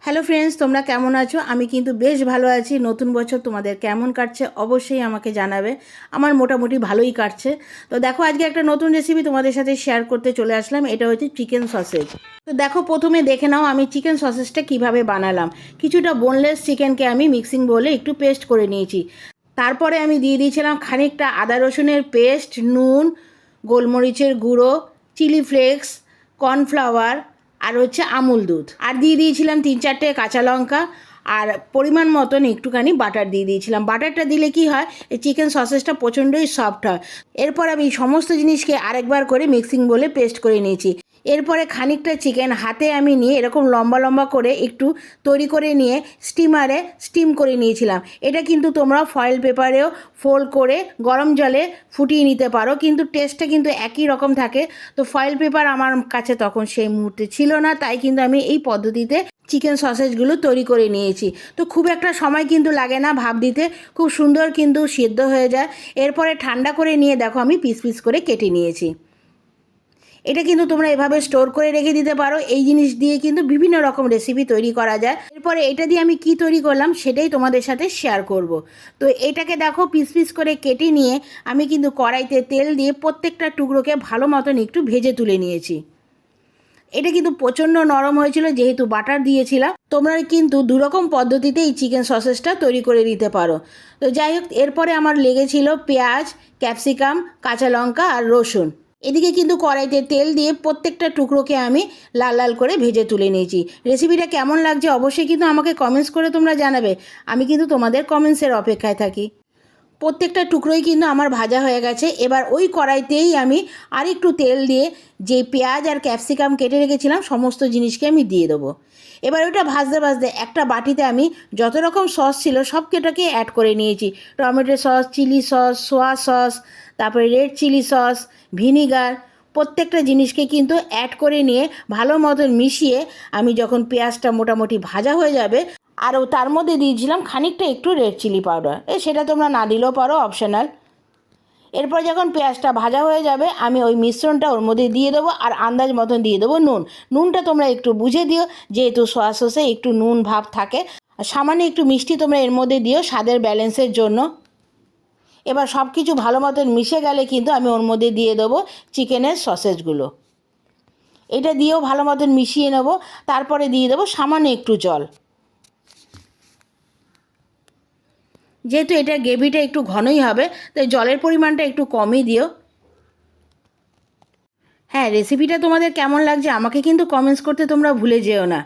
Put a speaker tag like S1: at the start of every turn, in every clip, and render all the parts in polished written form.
S1: Hello friends, তোমরা কেমন আছো? আমি কিন্তু বেশ ভালো আছি। নতুন বছর তোমাদের কেমন কাটছে অবশ্যই আমাকে জানাবে। আমার মোটামুটি ভালোই কাটছে। তো দেখো, আজকে একটা নতুন রেসিপি তোমাদের সাথে শেয়ার করতে চলে আসলাম। এটা হচ্ছে চিকেন সসেজ। তো দেখো, প্রথমে দেখে নাও আমি চিকেন সসেজটা কিভাবে বানালাম। কিছুটা বোনলেস চিকেনকে আমি মিক্সিং বলে একটু পেস্ট করে নিয়েছি। তারপরে আমি দিয়ে দিয়েছিলাম খানিকটা আদা রসুনের পেস্ট, নুন, গোলমরিচের গুঁড়ো, চিলি ফ্লেক্স, কর্নফ্লাওয়ার আর হচ্ছে আমুল দুধ, আর দিয়ে দিয়েছিলাম 3-4টে কাঁচা লঙ্কা, আর পরিমাণ মতন একটুখানি বাটার দিয়ে দিয়েছিলাম। বাটারটা দিলে কি হয়, এই চিকেন সসেজটা প্রচণ্ডই সফট হয়। এরপর আমি সমস্ত জিনিসকে আরেকবার করে মিক্সিং বলে পেস্ট করে নিয়েছি। এরপরে খানিকটা চিকেন হাতে আমি নিয়ে এরকম লম্বা লম্বা করে একটু তৈরি করে নিয়ে স্টিমারে স্টিম করে নিয়েছিলাম। এটা কিন্তু তোমরা ফয়েল পেপারেও ফোল্ড করে গরম জলে ফুটিয়ে নিতে পারো, কিন্তু টেস্টটা কিন্তু একই রকম থাকে। তো ফয়েল পেপার আমার কাছে তখন সেই মুহূর্তে ছিল না, তাই কিন্তু আমি এই পদ্ধতিতে চিকেন সসেজগুলো তৈরি করে নিয়েছি। তো খুব একটা সময় কিন্তু লাগে না ভাপ দিতে, খুব সুন্দর কিন্তু সিদ্ধ হয়ে যায়। এরপরে ঠান্ডা করে নিয়ে দেখো আমি পিস পিস করে কেটে নিয়েছি। এটা কিন্তু তোমরা এভাবে স্টোর করে রেখে দিতে পারো। এই জিনিস দিয়ে কিন্তু বিভিন্ন রকম রেসিপি তৈরি করা যায়। এরপরে এটা দিয়ে আমি কি তৈরি করলাম সেটাই তোমাদের সাথে শেয়ার করব। তো এটাকে দেখো পিস পিস করে কেটে নিয়ে আমি কিন্তু কড়াইতে তেল দিয়ে প্রত্যেকটা টুকরোকে ভালো মতন একটু ভেজে তুলে নিয়েছি। এটা কিন্তু প্রচণ্ড নরম হয়েছিল যেহেতু বাটার দিয়েছিলাম। তোমরা কিন্তু দুরকম পদ্ধতিতে এই চিকেন সসেজটা তৈরি করে নিতে পারো। তো যাই হোক, এরপরে আমার লেগেছিল পেঁয়াজ, ক্যাপসিকাম, কাঁচা লঙ্কা আর রসুন। এদিকে কিন্তু কড়াইতে তেল দিয়ে প্রত্যেকটা টুকরোকে আমি লাল লাল করে ভেজে তুলে নিয়েছি। রেসিপিটা কেমন লাগছে অবশ্যই কিন্তু আমাকে কমেন্টস করে তোমরা জানাবে। আমি কিন্তু তোমাদের কমেন্টসের অপেক্ষায় থাকি। প্রত্যেকটা টুকরোই কিন্তু আমার ভাজা হয়ে গেছে। এবার ওই কড়াইতেই আমি আরেকটু তেল দিয়ে যে পেঁয়াজ আর ক্যাপসিকাম কেটে রেখেছিলাম সমস্ত জিনিসকে আমি দিয়ে দেবো। এবার ওটা ভাজতে ভাজতে একটা বাটিতে আমি যত রকম সস ছিল সব কটাকে অ্যাড করে নিয়েছি। Tomato sauce, chilli sauce, soya sauce, তারপরে রেড চিলি সস, ভিনিগার, প্রত্যেকটা জিনিসকে কিন্তু অ্যাড করে নিয়ে ভালো মতন মিশিয়ে আমি যখন পেঁয়াজটা মোটামুটি ভাজা হয়ে যাবে, আরও তার মধ্যে দিয়েছিলাম খানিকটা একটু রেড চিলি পাউডার। সেটা তোমরা না দিলেও পারো, অপশনাল। এরপর যখন পেঁয়াজটা ভাজা হয়ে যাবে আমি ওই মিশ্রণটা ওর মধ্যে দিয়ে দেবো, আর আন্দাজ মতন দিয়ে দেবো নুন। নুনটা তোমরা একটু বুঝে দিও, যেহেতু সয়া সসে একটু নুন ভাব থাকে। সামান্য একটু মিষ্টি তোমরা এর মধ্যে দিও স্বাদের ব্যালেন্সের জন্য। এবার সব কিছু ভালো মতন মিশে গেলে কিন্তু আমি ওর মধ্যে দিয়ে দেবো চিকেনের সসেজগুলো। এটা দিয়েও ভালো মতন মিশিয়ে নেব। তারপরে দিয়ে দেবো সামান্য একটু জল। যেহেতু এটা গ্রেভিটা একটু ঘনই হবে, তাই জলের পরিমাণটা একটু কমই দিও। হ্যাঁ, রেসিপিটা তোমাদের কেমন লাগছে আমাকে কিন্তু কমেন্টস করতে তোমরা ভুলে যেও না।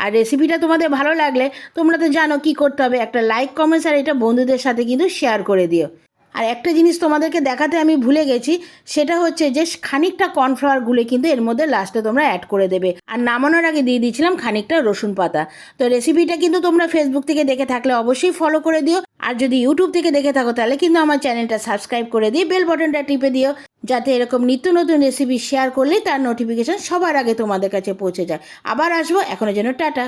S1: আর রেসিপিটা তোমাদের ভালো লাগলে তোমরা তো জানো কি করতে হবে, একটা লাইক, কমেন্টস আর এটা বন্ধুদের সাথে কিন্তু শেয়ার করে দিও। আর একটা জিনিস তোমাদেরকে দেখাতে আমি ভুলে গেছি, সেটা হচ্ছে যে খানিকটা কর্নফ্লাওয়ার গুলে কিন্তু এর মধ্যে লাস্টে তোমরা অ্যাড করে দেবে। আর নামানোর আগে দিয়ে দিয়েছিলাম খানিকটা রসুন পাতা। তো রেসিপিটা কিন্তু তোমরা ফেসবুক থেকে দেখে থাকলে অবশ্যই ফলো করে দিও, আর যদি ইউটিউব থেকে দেখে থাকো তাহলে কিন্তু আমার চ্যানেলটা সাবস্ক্রাইব করে দিয়ে বেল বাটনটা টিপে দিও, যাতে এরকম নিত্য নতুন রেসিপি শেয়ার করলেই তার নোটিফিকেশন সবার আগে তোমাদের কাছে পৌঁছে যায়। আবার আসবো, এখনো যেন টাটা।